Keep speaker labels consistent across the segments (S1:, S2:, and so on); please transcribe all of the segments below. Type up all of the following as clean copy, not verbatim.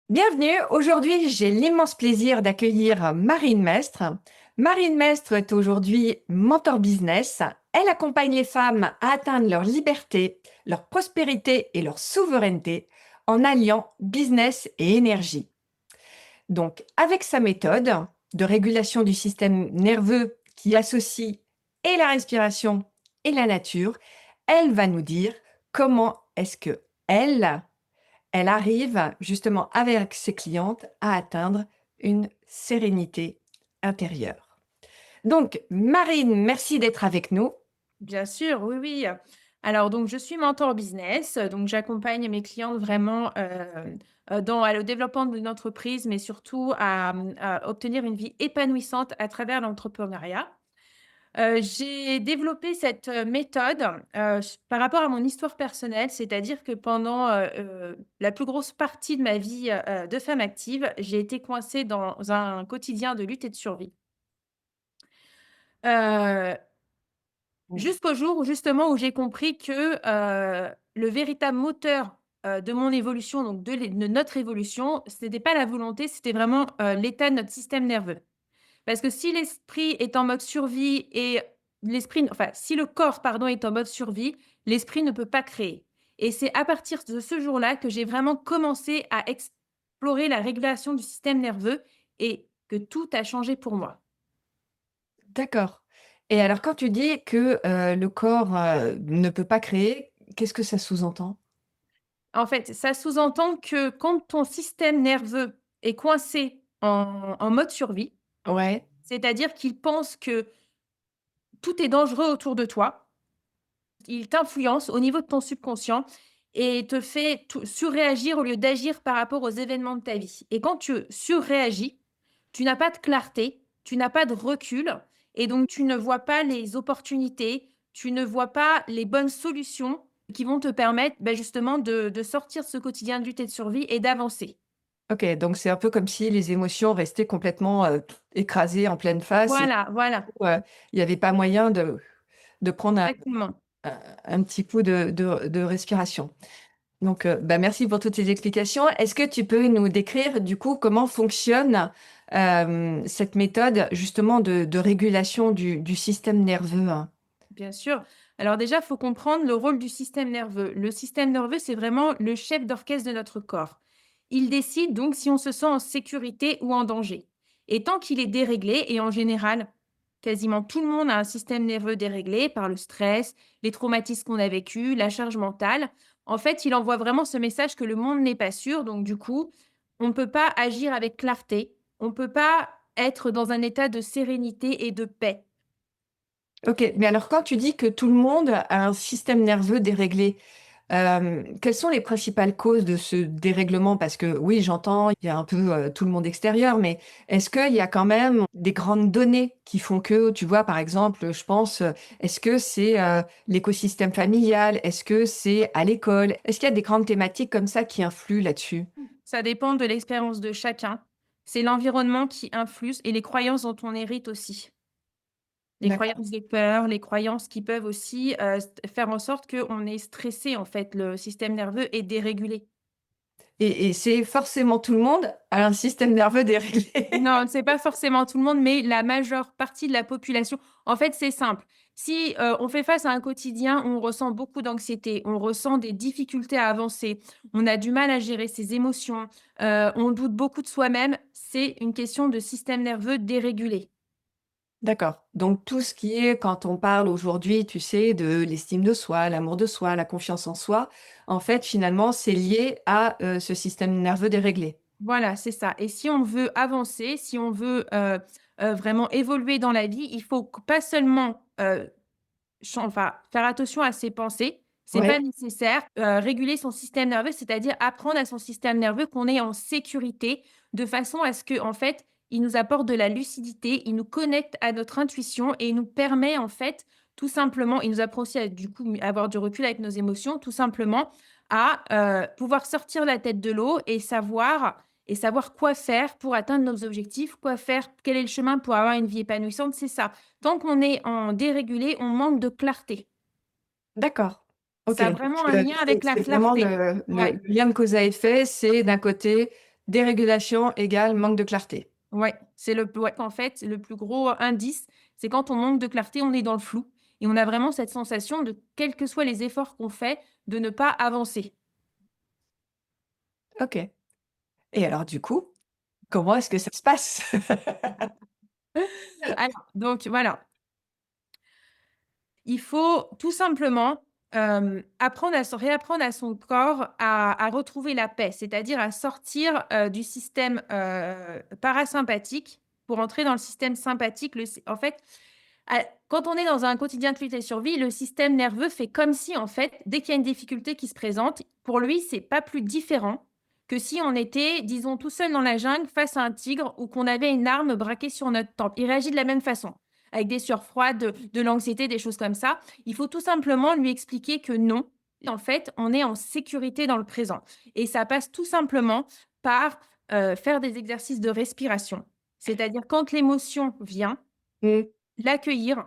S1: Bienvenue. Aujourd'hui, j'ai l'immense plaisir d'accueillir Marine Mestre. Marine Mestre est aujourd'hui mentor business. Elle accompagne les femmes à atteindre leur liberté, leur prospérité et leur souveraineté en alliant business et énergie. Donc, avec sa méthode de régulation du système nerveux qui associe et la respiration et la nature, elle va nous dire comment est-ce que elle arrive justement avec ses clientes à atteindre une sérénité intérieure. Donc, Marine, merci d'être avec nous.
S2: Bien sûr, oui, oui. Alors, donc, je suis mentor business. Donc, j'accompagne mes clientes vraiment au développement d'une entreprise, mais surtout à obtenir une vie épanouissante à travers l'entrepreneuriat. J'ai développé cette méthode par rapport à mon histoire personnelle, c'est-à-dire que pendant la plus grosse partie de ma vie de femme active, j'ai été coincée dans un quotidien de lutte et de survie. Euh, Jusqu'au jour où justement où j'ai compris que, le véritable moteur, de mon évolution, donc de notre évolution, ce n'était pas la volonté, c'était vraiment, l'état de notre système nerveux. Parce que si l'esprit est en mode survie et si le corps, pardon, est en mode survie, l'esprit ne peut pas créer. Et c'est à partir de ce jour-là que j'ai vraiment commencé à explorer la régulation du système nerveux et que tout a changé pour moi.
S1: D'accord. Et alors, quand tu dis que le corps ne peut pas créer, qu'est-ce que ça sous-entend?
S2: En fait, ça sous-entend que quand ton système nerveux est coincé en mode survie,
S1: Ouais,
S2: c'est-à-dire qu'il pense que tout est dangereux autour de toi, il t'influence au niveau de ton subconscient et te fait surréagir au lieu d'agir par rapport aux événements de ta vie. Et quand tu surréagis, tu n'as pas de clarté, tu n'as pas de recul et donc tu ne vois pas les opportunités, tu ne vois pas les bonnes solutions qui vont te permettre, justement de sortir de ce quotidien de lutte et de survie et d'avancer.
S1: ok. Donc, c'est un peu comme si les émotions restaient complètement écrasées en pleine face et
S2: Voilà, voilà,
S1: il n'y avait pas moyen de prendre
S2: exactement.
S1: un petit coup de respiration. Donc, bah, merci pour toutes ces explications. Est-ce que tu peux nous décrire, du coup, comment fonctionne cette méthode justement de régulation du système nerveux, hein?
S2: Bien sûr. Alors déjà, il faut comprendre le rôle du système nerveux. Le système nerveux, c'est vraiment le chef d'orchestre de notre corps. Il décide donc si on se sent en sécurité ou en danger. Et tant qu'il est déréglé, et en général, quasiment tout le monde a un système nerveux déréglé par le stress, les traumatismes qu'on a vécus, la charge mentale, en fait, il envoie vraiment ce message que le monde n'est pas sûr. Donc du coup, on ne peut pas agir avec clarté, on ne peut pas être dans un état de sérénité et de paix.
S1: Ok, mais alors quand tu dis que tout le monde a un système nerveux déréglé, quelles sont les principales causes de ce dérèglement? Parce que oui, j'entends, il y a un peu tout le monde extérieur, mais est-ce qu'il y a quand même des grandes données qui font que, tu vois, par exemple, je pense, est-ce que c'est l'écosystème familial? Est-ce que c'est à l'école? Est-ce qu'il y a des grandes thématiques comme ça qui influent là-dessus?
S2: Ça dépend de l'expérience de chacun. C'est l'environnement qui influe et les croyances dont on hérite aussi. Les
S1: D'accord.
S2: croyances des peurs, les croyances qui peuvent aussi, faire en sorte qu'on est stressé, en fait, le système nerveux est dérégulé.
S1: Et c'est forcément tout le monde a un système nerveux déréglé.
S2: Non, c'est pas forcément tout le monde, mais la majeure partie de la population. En fait, c'est simple. Si, on fait face à un quotidien où on ressent beaucoup d'anxiété, on ressent des difficultés à avancer, on a du mal à gérer ses émotions, on doute beaucoup de soi-même, c'est une question de système nerveux dérégulé.
S1: D'accord. Donc tout ce qui est quand on parle aujourd'hui, tu sais, de l'estime de soi, l'amour de soi, la confiance en soi, en fait, finalement, c'est lié à, ce système nerveux déréglé.
S2: Voilà, c'est ça et si on veut avancer, si on veut, vraiment évoluer dans la vie, il faut pas seulement, faire attention à ses pensées, c'est pas
S1: Ouais.
S2: nécessaire. Réguler son système nerveux, c'est-à-dire apprendre à son système nerveux qu'on est en sécurité, de façon à ce que en fait, il nous apporte de la lucidité, il nous connecte à notre intuition et il nous permet en fait, tout simplement il nous apprend aussi à du coup, avoir du recul avec nos émotions, tout simplement à, pouvoir sortir la tête de l'eau et savoir quoi faire pour atteindre nos objectifs, quoi faire, quel est le chemin pour avoir une vie épanouissante, c'est ça. Tant qu'on est en dérégulé, on manque de clarté.
S1: D'accord. OK,
S2: Ça a
S1: donc
S2: vraiment un lien avec la
S1: c'est vraiment
S2: clarté.
S1: le
S2: Ouais,
S1: lien de cause à effet, c'est d'un côté Dérégulation égale manque de clarté.
S2: Ouais, ouais, en fait, le plus gros indice, c'est quand on manque de clarté, on est dans le flou et on a vraiment cette sensation de, quels que soient les efforts qu'on fait, de ne pas avancer.
S1: OK. Et alors du coup, comment est-ce que ça se passe?
S2: Alors, donc voilà, il faut tout simplement, apprendre à se réapprendre à son corps à retrouver la paix, c'est-à-dire à sortir, du système, parasympathique pour entrer dans le système sympathique. En fait, quand on est dans un quotidien de lutte et survie, le système nerveux fait comme si, en fait, dès qu'il y a une difficulté qui se présente, pour lui, c'est pas plus différent que si on était, disons, tout seul dans la jungle face à un tigre ou qu'on avait une arme braquée sur notre tempe. Il réagit de la même façon, avec des sueurs froides, de l'anxiété, des choses comme ça. Il faut tout simplement lui expliquer que non, en fait, on est en sécurité dans le présent. Et ça passe tout simplement par faire des exercices de respiration. C'est-à-dire quand l'émotion vient,
S1: Mmh.
S2: l'accueillir,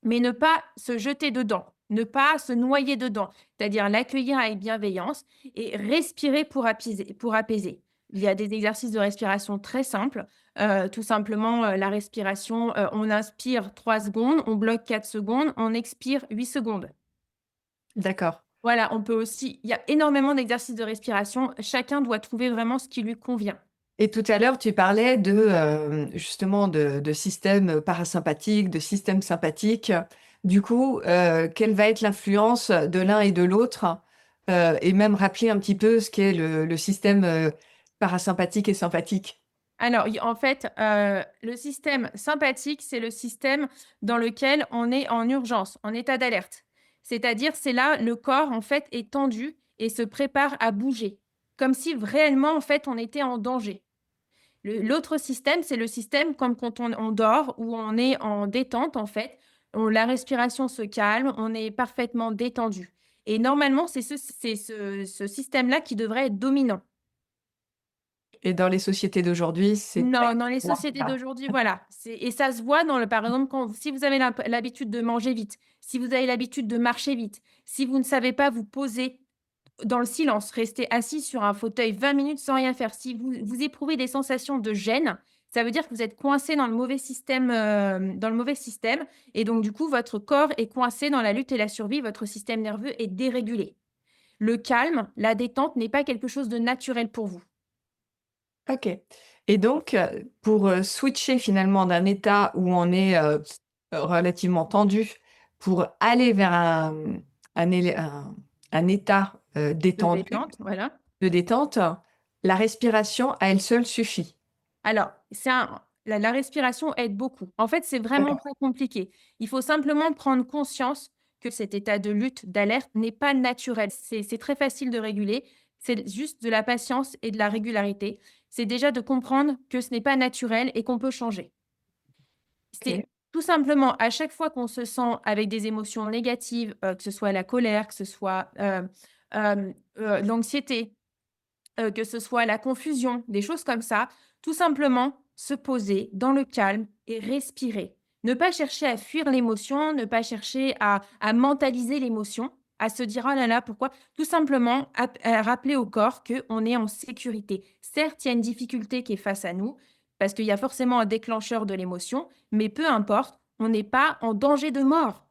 S2: mais ne pas se jeter dedans, ne pas se noyer dedans. C'est-à-dire l'accueillir avec bienveillance et respirer pour apaiser. Il y a des exercices de respiration très simples. Tout simplement, la respiration, on inspire 3 secondes, on bloque 4 secondes, on expire 8 secondes.
S1: D'accord.
S2: Voilà, on peut aussi il y a énormément d'exercices de respiration. Chacun doit trouver vraiment ce qui lui convient.
S1: Et tout à l'heure, tu parlais de, justement de système parasympathique, de système sympathique. Du coup, quelle va être l'influence de l'un et de l'autre? Et même rappeler un petit peu ce qu'est le système, parasympathique et sympathique?
S2: Alors, en fait, le système sympathique, c'est le système dans lequel on est en urgence, en état d'alerte. C'est-à-dire, c'est là, le corps, en fait, est tendu et se prépare à bouger, comme si réellement, en fait, on était en danger. L'autre système, c'est le système comme quand on dort, où on est en détente, en fait. La respiration se calme, on est parfaitement détendu. Et normalement, c'est ce système-là qui devrait être dominant.
S1: Et dans les sociétés d'aujourd'hui, c'est pas
S2: Non, dans les
S1: exactement
S2: sociétés
S1: ça.
S2: d'aujourd'hui, voilà, et ça se voit par exemple, si vous avez l'habitude de manger vite, si vous avez l'habitude de marcher vite, si vous ne savez pas vous poser dans le silence, rester assis sur un fauteuil 20 minutes sans rien faire, si vous éprouvez des sensations de gêne, ça veut dire que vous êtes coincé dans le mauvais système et donc du coup, votre corps est coincé dans la lutte et la survie, votre système nerveux est dérégulé. Le calme, la détente n'est pas quelque chose de naturel pour vous.
S1: OK. Et donc, pour, switcher finalement d'un état où on est, relativement tendu pour aller vers un élé un état,
S2: De
S1: détendu,
S2: détente, voilà.
S1: de détente, la respiration à elle seule suffit?
S2: Alors, la respiration aide beaucoup. En fait, c'est vraiment
S1: D'accord.
S2: pas compliqué. Il faut simplement prendre conscience que cet état de lutte, d'alerte n'est pas naturel. C'est très facile de réguler. C'est juste de la patience et de la régularité. C'est déjà de comprendre que ce n'est pas naturel et qu'on peut changer.
S1: OK.
S2: C'est tout simplement à chaque fois qu'on se sent avec des émotions négatives, que ce soit la colère, que ce soit l'anxiété, que ce soit la confusion, des choses comme ça, tout simplement se poser dans le calme et respirer. Ne pas chercher à fuir l'émotion, ne pas chercher à mentaliser l'émotion, à se dire: «Oh là là, pourquoi?» Tout simplement rappeler au corps qu'on est en sécurité. Certes, il y a une difficulté qui est face à nous, parce qu'il y a forcément un déclencheur de l'émotion, mais peu importe, on n'est pas en danger de mort.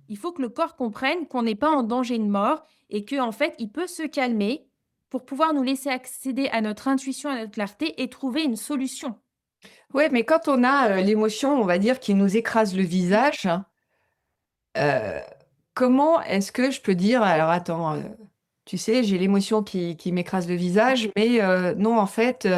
S2: Il faut que le corps comprenne qu'on n'est pas en danger de mort et qu'en fait, il peut se calmer pour pouvoir nous laisser accéder à notre intuition, à notre clarté et trouver une solution.
S1: Ouais, mais quand on a, l'émotion, on va dire, qui nous écrase le visage, heu, comment est-ce que je peux dire: «Alors attends, tu sais, j'ai l'émotion qui m'écrase le visage, mais non, en fait,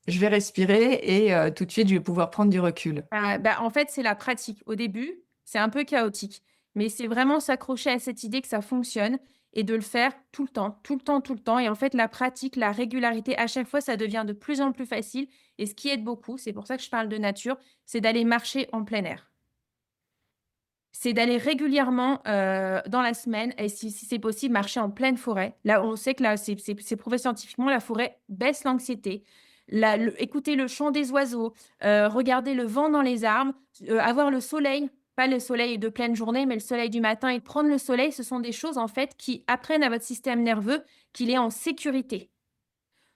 S1: je vais respirer et tout de suite, je vais pouvoir prendre du recul».
S2: En fait, c'est la pratique. Au début, c'est un peu chaotique, mais c'est vraiment s'accrocher à cette idée que ça fonctionne et de le faire tout le temps, tout le temps, tout le temps. Et en fait, la pratique, la régularité, à chaque fois, ça devient de plus en plus facile. Et ce qui aide beaucoup, c'est pour ça que je parle de nature, c'est d'aller marcher en plein air. C'est d'aller régulièrement, dans la semaine et si c'est possible, marcher en pleine forêt. Là, on sait que là, c'est prouvé scientifiquement, la forêt baisse l'anxiété. Écouter le chant des oiseaux, regarder le vent dans les arbres, avoir le soleil, pas le soleil de pleine journée, mais le soleil du matin et prendre le soleil, ce sont des choses, en fait, qui apprennent à votre système nerveux qu'il est en sécurité.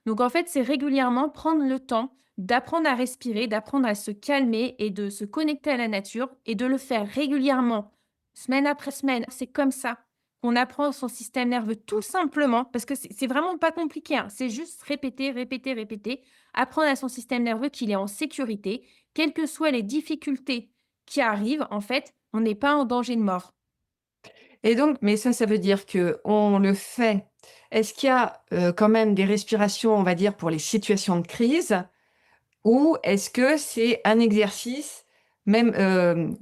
S2: Donc en fait, c'est régulièrement prendre le temps d'apprendre à respirer, d'apprendre à se calmer et de se connecter à la nature et de le faire régulièrement, semaine après semaine. C'est comme ça qu'on apprend son système nerveux tout simplement, parce que c'est vraiment pas compliqué, hein. C'est juste répéter, répéter, répéter, apprendre à son système nerveux qu'il est en sécurité, quelles que soient les difficultés qui arrivent, en fait, on n'est pas en danger de mort.
S1: Et donc mais ça veut dire qu'on le fait est-ce qu'il y a, quand même des respirations, on va dire, pour les situations de crise? Ou est-ce que c'est un exercice, même,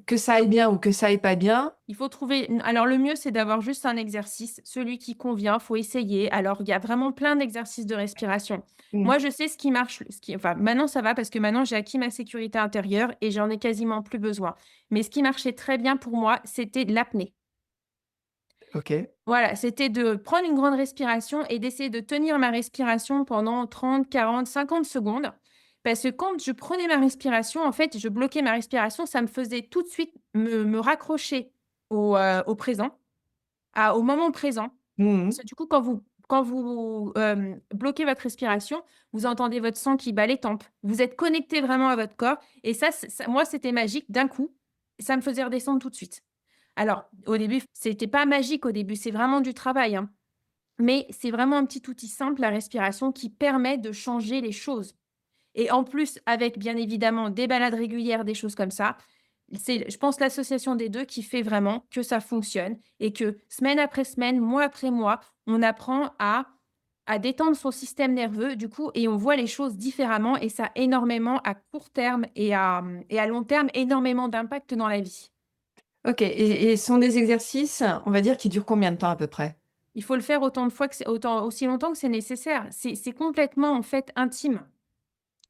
S1: que ça aille bien ou que ça aille pas bien?
S2: Il faut trouver alors le mieux, c'est d'avoir juste un exercice, celui qui convient, faut essayer. Alors, il y a vraiment plein d'exercices de respiration.
S1: Mmh.
S2: Moi, je sais ce qui marche, ce qui enfin, maintenant ça va parce que maintenant j'ai acquis ma sécurité intérieure et j'en ai quasiment plus besoin. Mais ce qui marchait très bien pour moi, c'était de l'apnée.
S1: OK.
S2: Voilà, c'était de prendre une grande respiration et d'essayer de tenir ma respiration pendant 30, 40, 50 secondes. Parce que quand je prenais ma respiration, en fait, je bloquais ma respiration, ça me faisait tout de suite me raccrocher au présent, au moment présent.
S1: Mmh mh.
S2: Parce que du coup, quand vous bloquez votre respiration, vous entendez votre sang qui bat les tempes. Vous êtes connecté vraiment à votre corps et ça moi, c'était magique d'un coup, ça me faisait redescendre tout de suite. Alors, au début, c'était pas magique au début, c'est vraiment du travail, hein. Mais c'est vraiment un petit outil simple, la respiration, qui permet de changer les choses. Et en plus, avec bien évidemment des balades régulières, des choses comme ça, c'est, je pense, l'association des 2 qui fait vraiment que ça fonctionne et que semaine après semaine, mois après mois, on apprend à détendre son système nerveux, du coup, et on voit les choses différemment et ça a énormément à court terme et à long terme, énormément d'impact dans la vie.
S1: OK et ce sont des exercices, on va dire, qui durent combien de temps à peu près?
S2: Il faut le faire autant de fois que c'est autant aussi longtemps que c'est nécessaire. C'est complètement, en fait, intime.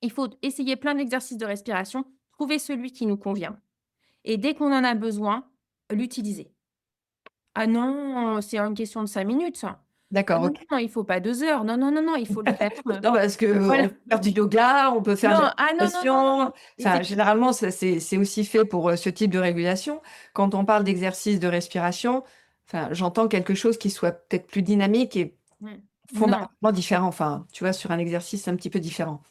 S2: Il faut essayer plein d'exercices de respiration, trouver celui qui nous convient et dès qu'on en a besoin, l'utiliser. Ah non, c'est une question de 5 minutes ça. Ah
S1: D'accord,
S2: non,
S1: OK.
S2: non, il faut pas 2 heures. Non, non, non, non, il faut le faire,
S1: Non, parce
S2: voilà.
S1: qu'on peut faire du yoga, on peut faire de
S2: Non,
S1: la
S2: ah non, non, non, non,
S1: méditation.
S2: non.
S1: Enfin, généralement, ça c'est aussi fait pour, ce type de régulation. Quand on parle d'exercice de respiration, enfin, j'entends quelque chose qui soit peut-être plus dynamique et
S2: Non.
S1: fondamentalement différent. Enfin, tu vois, sur un exercice un petit peu différent.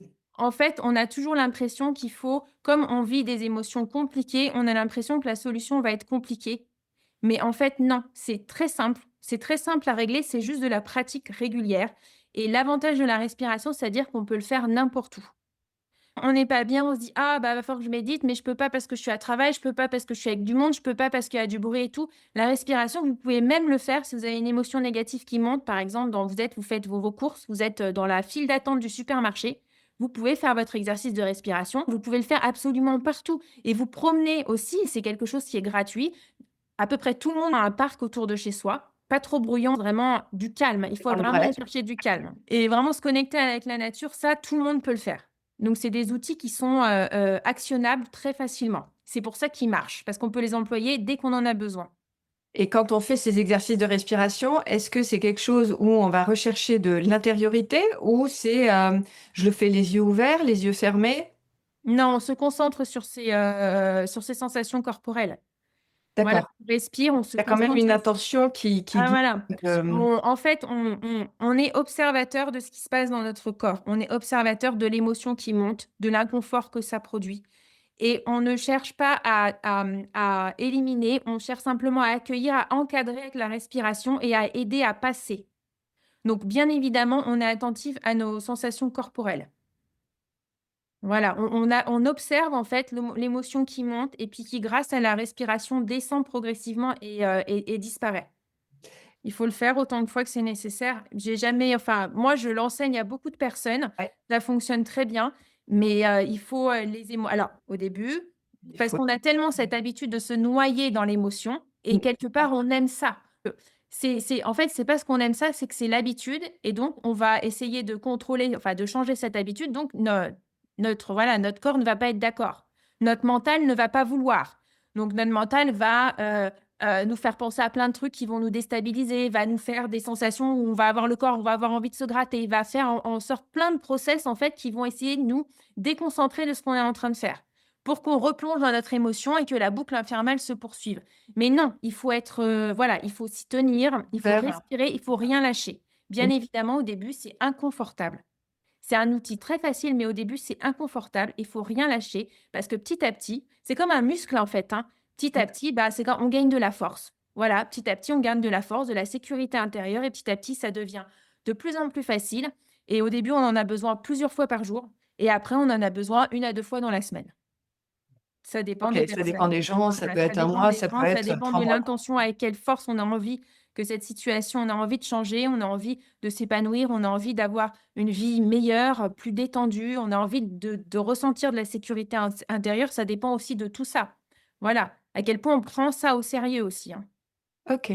S2: En fait, on a toujours l'impression qu'il faut comme on vit des émotions compliquées, on a l'impression que la solution va être compliquée. Mais en fait, non, c'est très simple. C'est très simple à régler, c'est juste de la pratique régulière. Et l'avantage de la respiration, c'est-à-dire qu'on peut le faire n'importe où. On n'est pas bien, on se dit: «Ah bah, va falloir que je médite, mais je peux pas parce que je suis à travail, je peux pas parce que je suis avec du monde, je peux pas parce qu'il y a du bruit et tout». La respiration, vous pouvez même le faire si vous avez une émotion négative qui monte, par exemple, vous faites vos courses, vous êtes, dans la file d'attente du supermarché. Vous pouvez faire votre exercice de respiration. Vous pouvez le faire absolument partout et vous promener aussi, c'est quelque chose qui est gratuit. À peu près tout le monde a un parc autour de chez soi, pas trop bruyant, vraiment du calme. Il faut
S1: Dans le
S2: vraiment
S1: vrai.
S2: chercher du calme et vraiment se connecter avec la nature, ça, tout le monde peut le faire. Donc c'est des outils qui sont, actionnables très facilement. C'est pour ça qu'ils marchent, parce qu'on peut les employer dès qu'on en a besoin.
S1: Et quand on fait ces exercices de respiration, est-ce que c'est quelque chose où on va rechercher de l'intériorité ou c'est, je le fais les yeux ouverts, les yeux fermés?
S2: Non, on se concentre sur ces sensations corporelles. Voilà,
S1: D'accord.
S2: on respire, on se
S1: Il y a quand même
S2: concentre
S1: une
S2: sur
S1: intention qui
S2: ah
S1: guide,
S2: voilà.
S1: hem
S2: En fait, on est observateur de ce qui se passe dans notre corps. On est observateur de l'émotion qui monte, de l'inconfort que ça produit et on ne cherche pas à éliminer, on cherche simplement à accueillir, à encadrer avec la respiration et à aider à passer. Donc bien évidemment, on est attentif à nos sensations corporelles. Voilà, on observe en fait l'émotion qui monte et puis qui, grâce à la respiration, descend progressivement et disparaît. Il faut le faire autant de fois que c'est nécessaire. J'ai jamais enfin, moi, je l'enseigne à beaucoup de personnes.
S1: Ouais,
S2: Ça fonctionne très bien, mais il faut, alors, au début,
S1: il
S2: parce
S1: faut
S2: qu'on a tellement cette habitude de se noyer dans l'émotion et
S1: mmh,
S2: quelque part, on aime ça. C'est en fait, c'est parce qu'on aime ça, c'est que c'est l'habitude et donc on va essayer de contrôler, enfin, de changer cette habitude donc notre corps ne va pas être d'accord. Notre mental ne va pas vouloir. Donc notre mental va, nous faire penser à plein de trucs qui vont nous déstabiliser, va nous faire des sensations où on va avoir envie de se gratter, il va faire en sorte plein de process, en fait, qui vont essayer de nous déconcentrer de ce qu'on est en train de faire, pour qu'on replonge dans notre émotion et que la boucle infernale se poursuive. Mais non, il faut être, voilà, il faut s'y tenir, il faut
S1: ouvert.
S2: respirer, il faut rien lâcher. Bien
S1: Mmh.
S2: évidemment, au début, c'est inconfortable. C'est un outil très facile, mais au début, c'est inconfortable. Il faut rien lâcher parce que petit à petit, c'est comme un muscle en fait, hein. Petit à petit, bah, c'est quand on gagne de la force. Voilà, petit à petit, on gagne de la force, de la sécurité intérieure et petit à petit, ça devient de plus en plus facile. Et au début, on en a besoin plusieurs fois par jour et après, on en a besoin 1 à 2 fois dans la semaine. Ça dépend des
S1: OK, ça dépend
S2: personnes.
S1: des gens, ça
S2: Voilà,
S1: peut
S2: ça
S1: être un
S2: dépend
S1: mois,
S2: des
S1: ça peut
S2: gens, ça
S1: être
S2: dépend
S1: 3
S2: de
S1: mois, quoi.
S2: l'intention, avec quelle force on a envie que cette situation, on a envie de changer, on a envie de s'épanouir, on a envie d'avoir une vie meilleure, plus détendue, on a envie de ressentir de la sécurité intérieure, ça dépend aussi de tout ça. Voilà, à quel point on prend ça au sérieux aussi, hein.
S1: OK.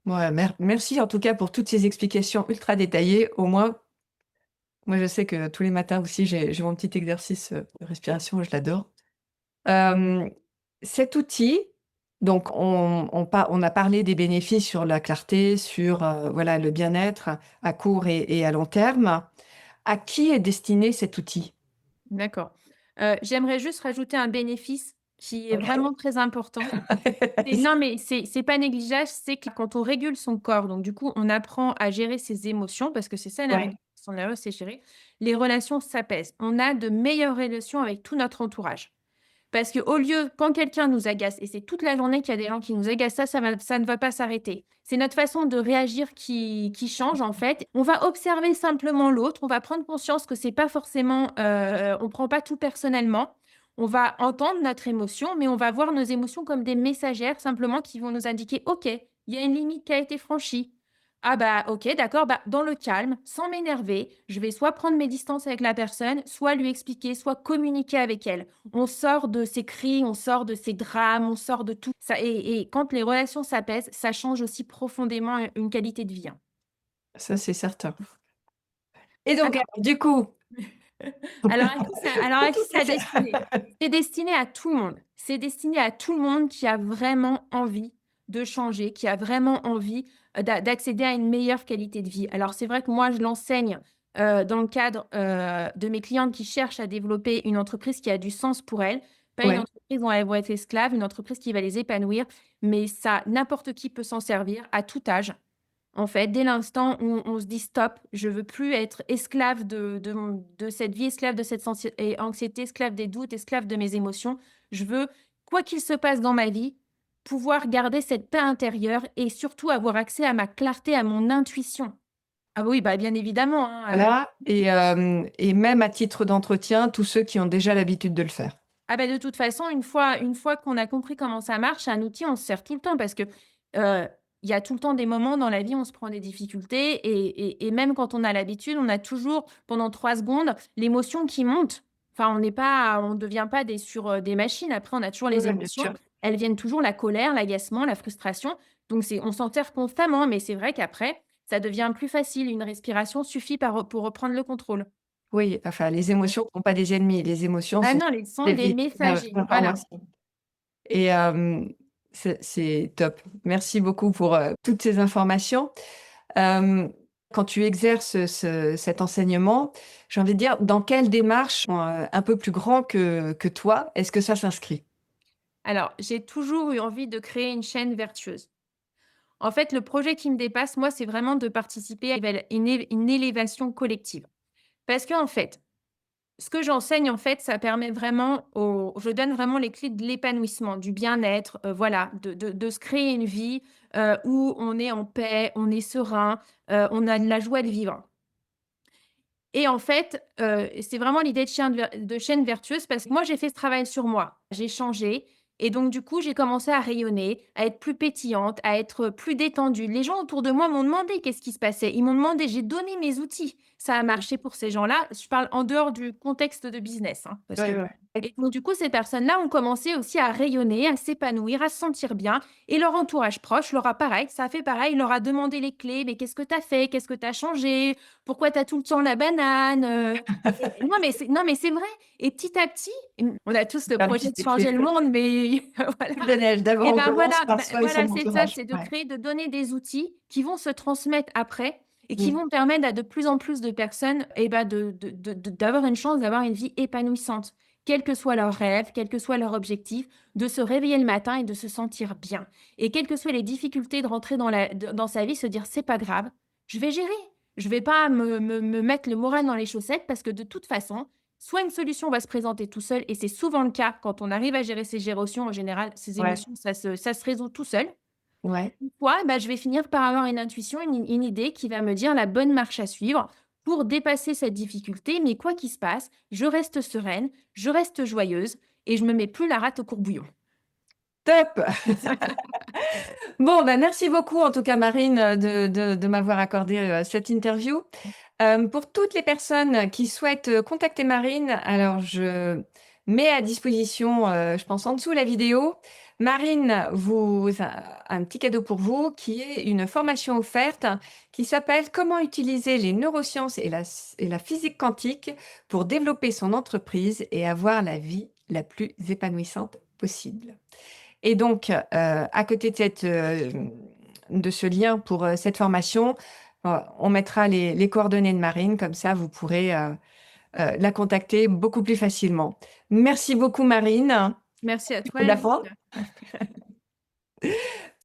S1: Ouais, merci en tout cas pour toutes ces explications ultra détaillées. Au moins, moi, je sais que tous les matins aussi, j'ai mon petit exercice, de respiration, je l'adore. Hem, Cet outil, donc on a parlé des bénéfices sur la clarté, sur, voilà, le bien-être à court et à long terme. À qui est destiné cet outil?
S2: D'accord. J'aimerais juste rajouter un bénéfice qui est
S1: OK.
S2: vraiment très important. Non, mais c'est pas négligeable, c'est que quand on régule son corps, donc du coup, on apprend à gérer ses émotions parce que c'est ça la
S1: Ouais,
S2: régulation nerveuse, c'est gérer, les relations s'apaisent. On a de meilleures relations avec tout notre entourage. Parce qu'au lieu quand quelqu'un nous agace et c'est toute la journée qu'il y a des gens qui nous agacent, ça ne va pas s'arrêter. C'est notre façon de réagir qui change, en fait. On va observer simplement l'autre, on va prendre conscience que c'est pas forcément, on prend pas tout personnellement. On va entendre notre émotion, mais on va voir nos émotions comme des messagères simplement qui vont nous indiquer: «OK, il y a une limite qui a été franchie. Ah bah, OK, d'accord, bah, dans le calme, sans m'énerver, je vais soit prendre mes distances avec la personne, soit lui expliquer, soit communiquer avec elle». On sort de ces cris, on sort de ces drames, on sort de tout ça et quand les relations s'apaisent, ça change aussi profondément une qualité de vie, hein.
S1: ça, c'est certain. Et donc
S2: Alors
S1: alors du coup
S2: alors à qui
S1: tout est
S2: ça destiné?
S1: fait.
S2: C'est destiné à tout le monde. C'est destiné à tout le monde qui a vraiment envie de changer, qui a vraiment envie, d'accéder à une meilleure qualité de vie. Alors c'est vrai que moi je l'enseigne, dans le cadre, de mes clientes qui cherchent à développer une entreprise qui a du sens pour elles. Pas une
S1: Ouais,
S2: entreprise dont elles vont être esclaves, une entreprise qui va les épanouir, mais ça n'importe qui peut s'en servir à tout âge. En fait, dès l'instant où on se dit: «Stop, je veux plus être esclave de cette vie, esclave de cette anxiété, esclave des doutes, esclave de mes émotions. Je veux, quoi qu'il se passe dans ma vie, pouvoir garder cette paix intérieure et surtout avoir accès à ma clarté, à mon intuition». Ah oui, bah, bien évidemment, hein,
S1: voilà et même à titre d'entretien, tous ceux qui ont déjà l'habitude de le faire.
S2: ah bah, de toute façon, une fois qu'on a compris comment ça marche, un outil, on se sert tout le temps parce que, heu, il y a tout le temps des moments dans la vie où on se prend des difficultés et même quand on a l'habitude, on a toujours pendant 3 secondes l'émotion qui monte. Enfin, on ne devient pas des machines. Après, on a toujours
S1: Oui,
S2: les
S1: oui, bien
S2: émotions.
S1: sûr.
S2: Elles viennent toujours, la colère, l'agacement, la frustration. Donc on s'en sert constamment, mais c'est vrai qu'après, ça devient plus facile. Une respiration suffit pour reprendre le contrôle.
S1: Oui, enfin, les émotions ne sont pas des ennemis, les émotions
S2: Ah
S1: sont
S2: non, les sont
S1: des
S2: des
S1: véhicules
S2: messagers. Voilà.
S1: d'information et c'est top. Merci beaucoup pour, toutes ces informations. Hem, Quand tu exerces cet enseignement, j'ai envie de dire, dans quelle démarche, un peu plus grand que toi, est-ce que ça s'inscrit?
S2: Alors, j'ai toujours eu envie de créer une chaîne vertueuse. En fait, le projet qui me dépasse, moi, c'est vraiment de participer à une élévation collective. Parce qu'en fait, ce que j'enseigne, en fait, ça permet vraiment je donne vraiment les clés de l'épanouissement, du bien-être, voilà, de se créer une vie, où on est en paix, on est serein, on a de la joie de vivre. Et en fait, c'est vraiment l'idée de chaîne vertueuse parce que moi, j'ai fait ce travail sur moi. J'ai changé et donc du coup, j'ai commencé à rayonner, à être plus pétillante, à être plus détendue. Les gens autour de moi m'ont demandé qu'est-ce qui se passait. Ils m'ont demandé, j'ai donné mes outils. Ça a marché pour ces gens-là. Je parle en dehors du contexte de business, hein, parce que
S1: Ouais, ouais.
S2: et donc du coup, ces personnes-là ont commencé aussi à rayonner, à s'épanouir, à se sentir bien et leur entourage proche leur a pareil, ça a fait pareil, leur a demandé les clés: «Mais qu'est-ce que tu as fait? Qu'est-ce que tu as changé? Pourquoi tu as tout le temps la banane?» Et non, mais c'est vrai et petit à petit, on a tous le
S1: Un
S2: projet
S1: petit
S2: de changer le
S1: effet
S2: monde, mais voilà
S1: boule de neige.
S2: et
S1: D'abord, on
S2: ben,
S1: commence
S2: voilà,
S1: par soi et
S2: voilà,
S1: son
S2: c'est ça,
S1: entourage.
S2: c'est de
S1: Ouais.
S2: créer, de donner des outils qui vont se transmettre après et qui
S1: Mmh.
S2: vont permettre à de plus en plus de personnes et bah, d'avoir une chance d'avoir une vie épanouissante. Quel que soit leur rêve, quel que soit leur objectif, de se réveiller le matin et de se sentir bien et quelles que soient les difficultés de rentrer dans sa vie, se dire: «C'est pas grave, je vais gérer». Je vais pas me mettre le moral dans les chaussettes parce que de toute façon, soit une solution va se présenter tout seul et c'est souvent le cas quand on arrive à gérer ses émotions, en général, ses
S1: Ouais,
S2: émotions, ça se résout tout seul.
S1: ouais.
S2: Soit, bah, je vais finir par avoir une intuition, une idée qui va me dire la bonne marche à suivre pour dépasser cette difficulté. Mais quoi qu'il se passe, je reste sereine, je reste joyeuse et je me mets plus la rate au courbouillon.
S1: Top! Bon, bah, merci beaucoup en tout cas Marine de m'avoir accordé cette interview. Pour toutes les personnes qui souhaitent contacter Marine, alors je mets à disposition, je pense en dessous la vidéo. Marine vous a un petit cadeau pour vous qui est une formation offerte qui s'appelle Comment utiliser les neurosciences et la physique quantique pour développer son entreprise et avoir la vie la plus épanouissante possible. Et donc, à côté de ce lien pour cette formation, on mettra les coordonnées de Marine, comme ça vous pourrez la contacter beaucoup plus facilement. Merci beaucoup Marine.
S2: Merci à toi,
S1: Mot de la fin.
S2: Alice.